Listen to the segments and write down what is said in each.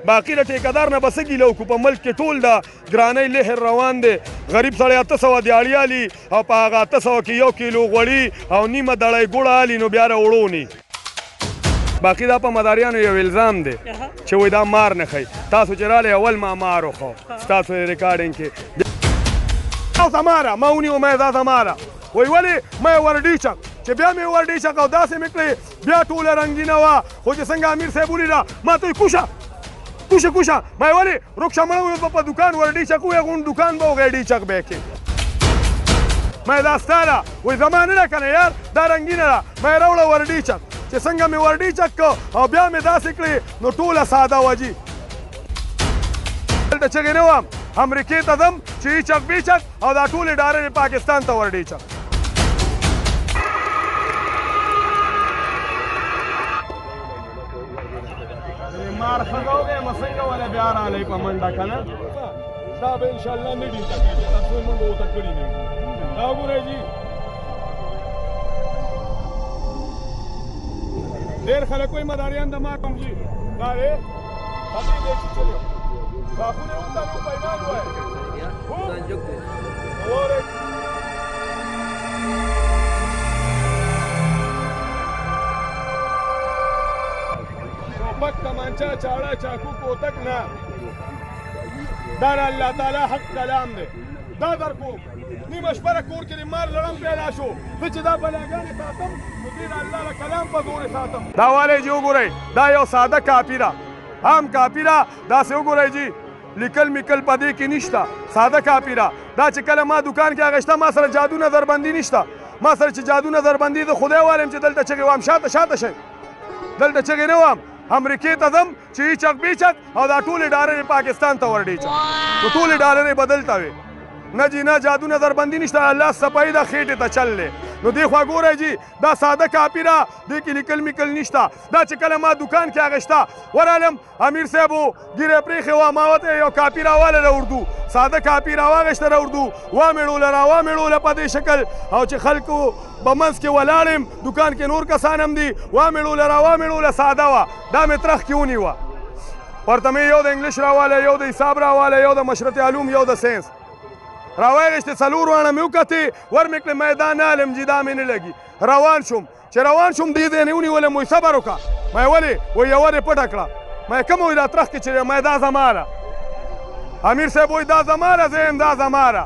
باقي له ټیکهدار نه به څه ګیله وکړو په ملک کې ټول د ګرانۍ لحر روان دی غریب سړی 800 دیاړي الي او په هغه 800 کې 1 کیلو غوړي او نیمه دړۍ ګوړه الي نو بیا راوړونی باقي دا په مداریانو یو الزام دی چې وایي دا مار نه ښایي تاسو چې رالی اول ما مار وخو ستاسو ریکارډینګ کې زماره ما ونیو ما دا زماره وایي ولې ما یې ورډیچک چې بیا مې ورډیچک او داسې مې کړې بیا ټوله رنګینه وه خو چې څنګه امیر صاحب ولیده ما ته کوشه کوشه ما یې ولې رکشه مړه ویل په دکان ورډیچک ووایه غون دکان به وغی ډیچک به یې کې ما یې دا ستا ده وایي زما نه ده که نه یار دا رنګینه ده ما یې راوړه ورډیچک چې څنګه مې ورډیچک کړ او بیا مې داسې کړې نو ټوله ساده وه جي دلته چغې نه وم امریکې ته ځم چې ایچک بیچک او دا ټولې ډالرې پاکستان ته ورډیچک مار ښه وګی څنګه وله بیا رالی په منډه که نه دا به انشاءالله نه ډیچک کېږي تاسو یې منډه ورته کړي نه دا وګورئ جي ډېر خلک وایي مداریان د ما کوم جي دا دی هغې دی چې چلو غاښونه یې وتړو پیمان ووایه وورئ ټوپک کمانچه چاړه چاقو کوتک نه دا د الله تعالی حق کلام دی دا در کوم نیمه شپه کور کې د مار لړم پیدا شو زه چې دا بلاګانې ساتم نو دې د الله د کلام په زور ساتم دا والی جي وګورئ دا یو ساده کاپي ده عام کاپي ده داسې وګورئ جي لیکل میکل په دې کې نشته ساده کاپي ده دا چې کله ما دکان کې اخیسته ما سره جادو نظربندي نشته ما سره چې جادو نظربندي د خدای وایم چې دلته چغې وام شاته شئ دلته چغې نه وام امریکې ته ځم چې ایچک بیچک او دا ټولې ډالرې پاکستان ته ورډیچک نو ټولې ډالرې به دلته وې نه جي نه جادو نظربندي نشته الله صفایي ده خېټې ته چل دی نو دې خوا ګورئ جي دا ساده کاپي ده دې کې لیکل میکل نشته دا چې کله ما دکان کې اخیسته ورغلم امیر صاحب و ګیرې پرېښې وه ما ورته یو کاپي راواله د اردو ساده کاپي راواغېسته د اردو وامیړوله راوامیړوله په دې شکل او چې خلکو په منځ کې ولاړ یم دکان کې نور کسان هم دي وامیړوله راوامیړوله ساده وه دا مې ترخ کې ونیوه ورته مې یو د انګلیش راواله یو د حساب راواله یو د مشرط علوم یو د ساینس راواغېستې څلور واڼه مې وکتې ور مې کړې ما دا نه علم جي دا مې نه لګي روان شوم چې روان شوم دې ځای نه ونیولم وایي صبر وکړه ما یې ولې وایي یوه دې پټه کړه ما یې کومه وایي دا ترخ کې چې ما یې دا زما ده امیر صاحب وایي دا زما ده زه یم دا زما ده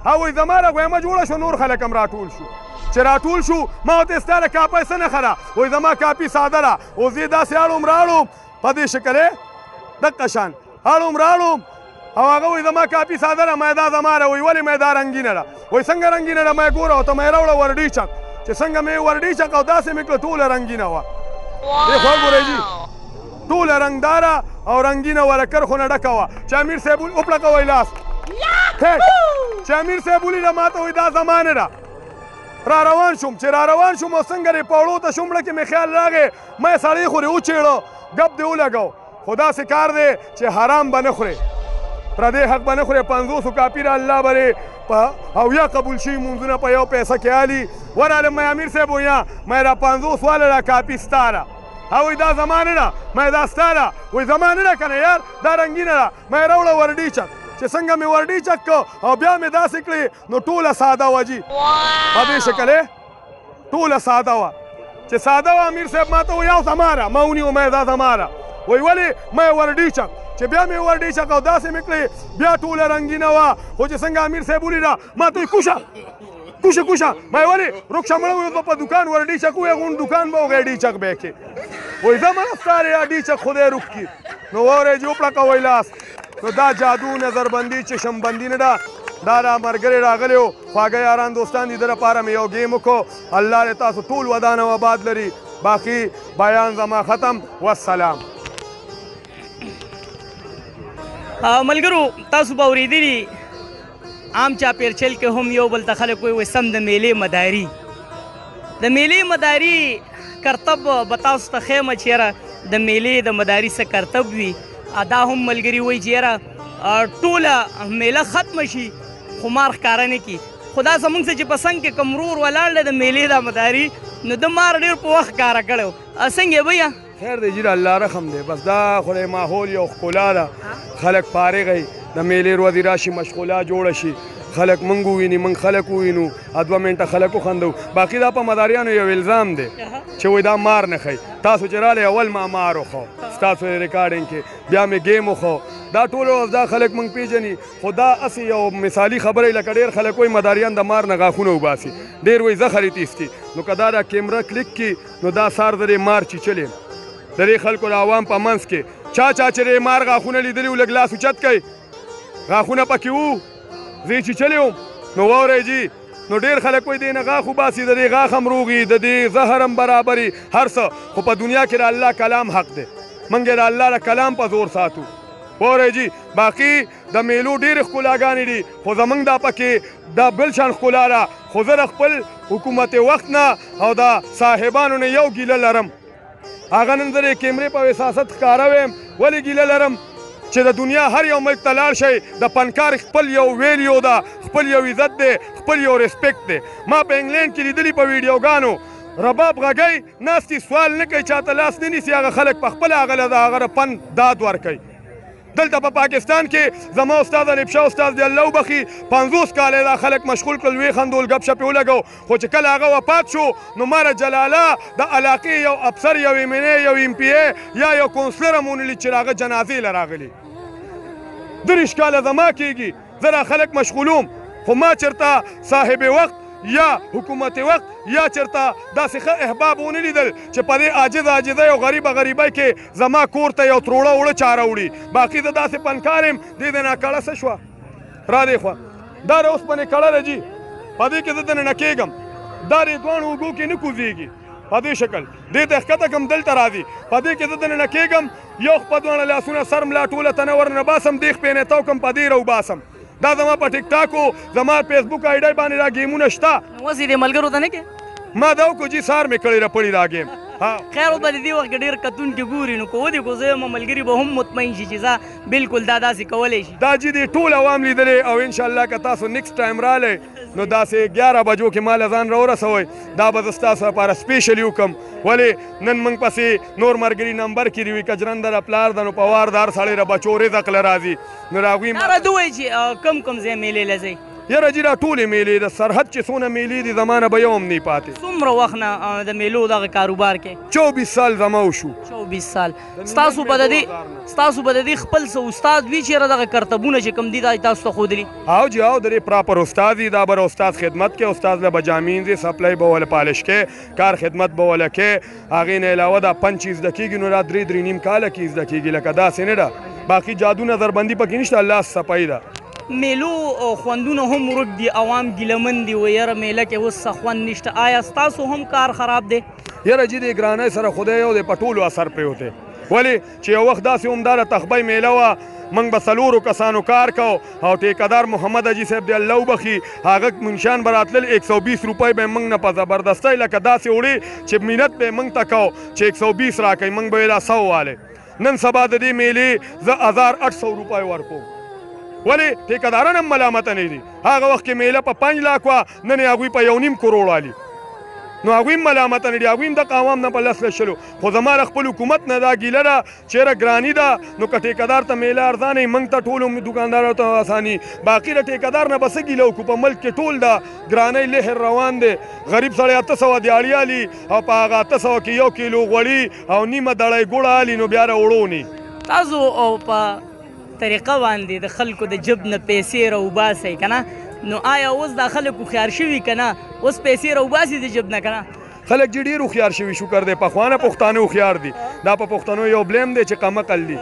ها وایي زما ده ګویمه جوړه شو نور خلک هم راټول شو چې راټول شو ما ورته ستا د کاپۍ څه نښه ده وایي زما کاپي ساده ده اوس یې داسې اړوم راړوم په دې شکل یې دقه شان اړوم راړوم او هغه وایي زما کاپي ساده ده ما یې دا زما ده وایي ولې ما یې دا رنګینه ده وایي څنګه رنګینه ده ما یې ګوره ورته ما یې راوړه ورډیچک چې څنګه مې ورډیچک او داسې مې کړه ټوله رنګینه وه دې خوا ګورئ جي ټوله رنګداره او رنګینه وه له کرښو نه ډکه وه چې امیر صاحب وپړکوئ لاس چې امیر صاحب ولیده ما ته وایي دا زما نه ده را روان شوم چې را روان شوم او څنګه یې پوړو ته شوم مړه کې مې خیال راغی ما یې سړی خورې وچېړه ګپ دې ولګو خو داسې کار دی چې حرام به نه خورې پردی حق به نه خورې 500 کاپي را الله به په اویا قبول شوي مونځونه په یو پیسه کې الي ورغلم ما امیر صاحب وایي ما دا 500 واله دا کاپي ستا ده هغوی دا زما نه ده ما دا ستا ده وایي زما نه ده که نه یار دا رنګینه ده ما یې راوړه ورډیچک چې څنګه مې ورډیچک کړ او بیا مې داسې کړې نو ټوله ساده وه جي په دې شکل یې ټوله ساده وه چې ساده وه امیر صاحب ما ته وایي یو زما ده ما ونیو ما دا زما ده وایي ولې ما یې ورډیچک چې بیا مې ورډیچک او داسې مې کړې بیا ټوله رنګینه وه خو چې څنګه امیر صاحب ولیده ما ته وایي کوشه ما یې ولې رکشه مړه ویل په دکان ورډیچک ووایه غون دکان به وغی ډیچک به یې کې وایي زه منه ستا یا ډیچک خدای روک کړي نو واورئ جي وپړکوئ لاس نو دا جادو نظربندي چشمبندي نه ده دا د ملګري راغلی و خواږه یاران دوستان دي د لپاره مې یو ګیم وکړو الله دې تاسو ټول ودان او آباد لري باقي بیان زما ختم والسلام ملګرو تاسو به اورېدلي عام چاپېرچل کې هم یو بل ته خلک وایي سم د میلې مداري د میلې مداري کرتب به تاسو ته ښیم چې یاره د میلې د مداري څه کرتب وي دا هم ملګري وایي چې یاره ټوله میله ختمه شي خو مار ښکاره نه کړي خو دا زموږ څه چې په څنګ کې کوم ورور ولاړ دی د میلې دا مداري نو د مار ډېر په وخت ښکاره کړی و څنګه یې بیا خیر دی جی الله رحم دی بس دا خو ماحول یو ښکلا ده خلک فارغ وي د میلې ورځې راشي مشغوله جوړه شي خلک موږ وویني موږ خلک ووینو 2 منټه خلک وخندو باقي دا په مداریانو یو الزام دی چې وایي دا مار نه ښایي تاسو چې رالی اول ما مار وخو ستاسو ریکارډینګ کې بیا مې گیم وخو دا ټول دا خلک موږ پیژني خو دا هسې یو مثالي خبره لکه ډېر خلک وایي مداریان د مار نه غاښونه وباسي ډېر وایي زخر یې تیستی نو که دا کیمره کلیک کړي نو دا سار د مار چیچلې د دې خلکو د عوام په منځ کې چا چې مار غاښونه لیدلي و لږ لاس اوچت کوي غاښونه پکې وو زه یې چیچلی وم نو واورئ جي نو ډېر خلک وایي دې نه غاښ وباسي د دې غاښ هم روغي د دې زهر هم برابري هر څه خو په دنیا کې د الله کلام حق دی موږ د الله د کلام په زور ساتو واورئ جي باقي د میلو ډېرې ښکلاګانې دي خو زموږ دا پکې دا بل شان ښکلا ده خو زه د خپل حکومت وخت نه او د صاحبانو نه یو ګیله لرم هغه نن زه د کیمرې په وساست ښکاره ویم ولې ګیله لرم چې د دنیا هر یو ملک ته لاړ شئ د فنکار خپل یو ویلیو ده خپل یو عزت دی خپل یو ریسپیکټ دی ما په انګلینډ کې لیدلي په ویډیوګانو رباب غږی ناستي سوال نه کوي چاته لاس نه نیسي هغه خلک په خپله هغه له د هغه د فن داد ورکوي دلته په پاکستان کې زما استاد الف شاه استاد دی الله وبخي 50 کاله دا خلک مشغول کړل وی خندول غب شپ ولګو خو چې کله هغه وفات شو نو ماره جلاله د علاقې یو افسر یو ایمنه یو ام پی ای یا یو کونسلر مونلی چې هغه جنازې لراغلی 3 کاله زما کېږي زه خلک مشغولوم خو ما چېرته صاحب وخت یا حکومت وخت یا چېرته داسې ښه احباب ونه لیدل چې په دې عاجزه یو غریبۍ کې زما کور ته یو تروړه وړه چاره وړي باقي زه داسې فنکار یم دې د ناکړه څه شوه را دې خوا دا د اوسپنې کړه ده جي په دې کې زه دننه کېږم دا د دواړو اوږو کې نه کوزېږي په دې شکل دې ته ښکته کړم دلته راځي په دې کې زه دننه کېږم یو په دواړه لاسونه سر ملا ټوله تنه ورنه باسم دې خپېنې تو کړم په دې راوباسم دا زما په ټیک ټاک او زما فیسبوک آی ډی باندې دا گیمونه شته اوس یې د ملګرو ته نه کې ما دا وکړو جي سار مې کړی راپړي دا گیم خیر اوس به د دې وخت کې ډېر کتونکي ګوري نو که ودې کو زه یم ملګري به هم مطمئن شي چې زه بالکل دا داسې کولی شي دا جي دې ټول عوام لیدلی او انشاءالله که تاسو نیکسټ ټایم رالی نو داسې 11 بجو کې ما له ځان راورسوئ دا به زه ستاسو لپاره سپیشلي وکړم ولې نن موږ پسې نور ملګري نمبر کې دي وي که جرنده د پلار ده نو په وار د هر سړی د بچو رزق له راځي نو د هغوی راته ووایي چې کم ځای میلې له ځئ یاره جي دا ټولې میلې د سرحد چې څونه میلې دي زما نه به یو هم نه پاتې څومره وخت نه د میلو دغه کاروبار کې 24 سال زما وشو 24 سال ستاسو به د دې خپل څه استاد وي چېرې دغه کرتبونه چې کوم دي دا تاسو ته ښودلي او جي او د دې پراپر استاد دي دا به استاد خدمت کې استاد له به جامین دي سپلای به وله پالش کې کار خدمت به وله کې هغې نه علاوه دا 5 زده کېږي نو دا 3 نیم کاله کې زده کېږي لکه داسې نه ده باقي جادو نظربندي پکې نشته الله صفایي ده میلو خوندونه هم ورک دي عوام ګیلمن دي و یاره میله کې اوس څه خوند نشته آیا ستاسو هم کار خراب دی یاره جي د ګرانۍ سره خدای یو د په ټولو اثر پرېوتی ولې چې یو وخت داسې هم دا د تخبۍ میله وه موږ به 4 کسانو کار کو او ټیکدار محمد حاجي صاحب دی الله وبخي هغه منشان به راتلل 120 روپۍ به موږ نه په زبردستۍ لکه داسې وړي چې منت به موږ ته کو چې 120 راکوي موږ به یې دا 100 والې نن سبا د دې میلې زه 1800 روپۍ ورکوم ولې ټیکداران هم ملامته نه دي هغه وخت کې میله په 5 لاک وه نن یې هغوی په 1.5 کروړ والي نو هغوی هم ملامته نه دي هغوی هم دغه عوام نه په 10 لشلو خو زما د خپل حکومت نه دا ګیله ده چېرې ګراني ده نو که ټیکدار ته میله ارزانه وي موږ ته ټولو دوکاندارانو ته اساني باقي د ټیکدار نه به څه ګیله وکړو په ملک کې ټول د ګرانۍ لهر روان دی غریب سړی 800 دیاړي الي او په هغه 800 کې 1 کیلو غوړي او نیمه دړی ګوړه الي نو بیا راوړو تاسو په طریقه باندې د خلکو د جب نه پیسې راوباسئ که نه نو آیا اوس دا خلک هوښیار شوي که نه اوس پیسې راوباسي د جب نه که نه خلک چې ډېر هوښیار شوي شکر دی پخوانه پښتانه هوښیار دي دا په پښتنو یو بلیم دی چې کمعقل دي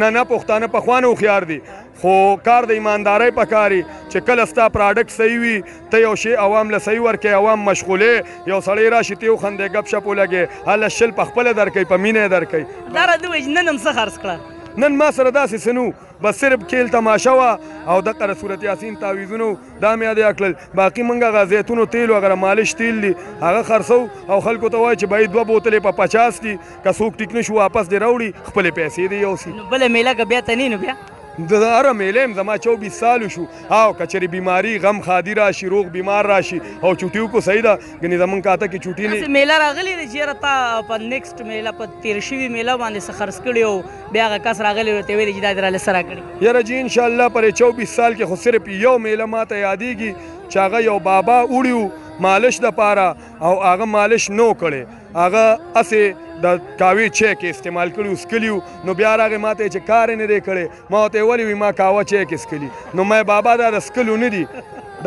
نه پښتانه پخوانه هوښیار دي خو کار د ایماندارۍ پکاري چې کله ستا پراډکټ صحیح وي ته یو شی عوام له صحیح ورکوې عوام مشغولې یو سړی راشي ته وخندې ګپ شپ ولګې هله شل په خپله درکوي په مینه یې درکوي دا راته ووایي چې نن هم څه خرڅ کړه نن ما سره داسې څه نه بس صرف کیل تماشه وه او دغه صورت یاسین تعویذونه دا مې یاد کړل باقي موږ هغه زیتونو تیل وغیره مالش تیل دي هغه خرڅو او خلکو ته وایي چې باید 2 بوتلې په 50 دي که څوک ټیک نه شو واپس دې راوړي خپلې پیسې دې یوسي نو بله میله که بیا ته نه نو بیا د هره میله یم زما 24 سالو شو او که چېرې بیماري غم خادي راشي روغ بیمار راشي او چوټي وکړو صحیح ده ګنې زمونږ کاته کې چوټي نه میله راغلی دی چې یاره تا په نیکسټ میله په تېر شوي میله باندې څه خرڅ کړي او بیا هغه کس راغلی ورته ویلي چې دا دې راله څه راکړي یاره جی انشاءالله پر 24 سال کې خو صرف یو میله ماته یادېږي چې هغه یو بابا وړي مالش دپاره او هغه مالش نو کړی هغه هسې د کاوې چیک استعمال کړي څکلي نو بیا راغې ما ته چې کار یې نه دی کړی ما ورته یې ولې وي ما کاوه چیک څکلي نو ما بابا دا د څکلو نه دي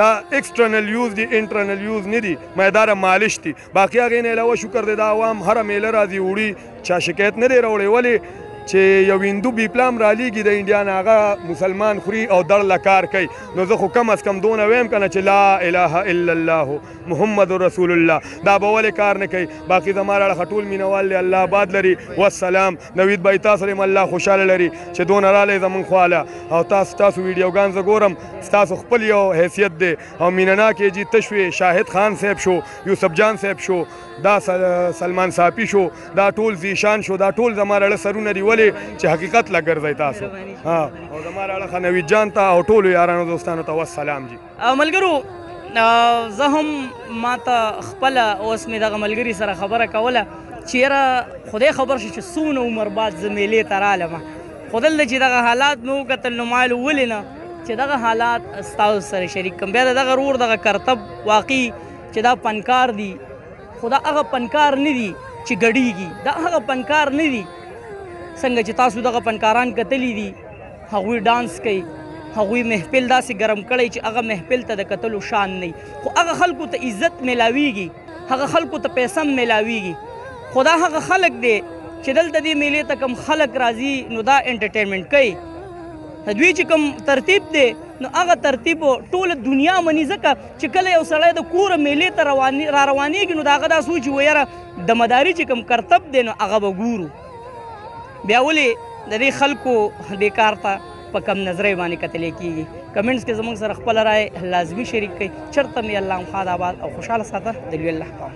دا ایکسټرنل یوز دی انټرنل یوز نه دي مایداره مالش دي باقي هغې نه علاوه شکر دی دا عوام هره میله راځي وړي چا شکایت نه دی راوړی ولې چې یو هندو بي پلام رالیږي د انډیا نه هغه مسلمان خوري او دړله کار کوي نو زه خو کم از کم دونه ویم که نه چې لا اله الا الله محمد رسول الله دا به ولې کار نه کوي باقي زما راړه ټول مینوال دی الله آباد لري والسلام نوید بھائی تاسو هم الله خوشحاله لري چې دونه رالی زمونږ خواله او تاسو ویډیوګان زه ګورم ستاسو خپل یو حیثیت دی او مینناکې جي تشوي شاهد خان صاحب شو یوسف جان صاحب شو دا سلمان صافي شو دا ټول زیشان شو دا ټول زما راړه سرونه دي ولې چې حقیقت لا ګرځئ تاسو او زما راړه نوید جان ته او ټولو یارانو دوستانو ته والسلام جي ملګرو زه هم ما ته خپله اوس مې دغه ملګري سره خبره کوله چې یاره خدای خبر شي چې څومره عمر بعد زه میلې ته رالم خو دلته چې دغه حالات مې وکتل نو ما ولې نه چې دغه حالات ستاسو سره شریک کړم بیا د دغه رور دغه کرتب واقعي چې دا پنکار دي خو دا هغه پنکار نه دي چې ګډېږي دا هغه پنکار نه دي څنګه چې تاسو دغه پنکاران کتلی دي هغوی ډانس کوي هغوی محفل داسې ګرم کړی چې هغه محفل ته د کتلو شان نه خو هغه خلکو ته عزت میلاویږي هغه خلکو ته پیسه هم میلاویږي خو دا هغه خلک دی چې دلته دې میلې ته کوم خلک راځي نو دا انټرټینمنټ کوي دوی چې کوم ترتیب دی نو هغه ترتیب ټوله دنیا مني ځکه چې کله یو سړی د کوره میلې ته را روانېږي نو د هغه دا سوچ وي یاره د مداري چې کوم کرتب دی نو هغه به ګورو بیا ولې د دې خلکو دې کار ته په کم نظرۍ باندې کتلی کېږي کمنټس کې زموږ سره خپله رایې لازمي شریک کړئ چېرته مې الله خوا د آباد او خوشحاله ساته د لوی الله پام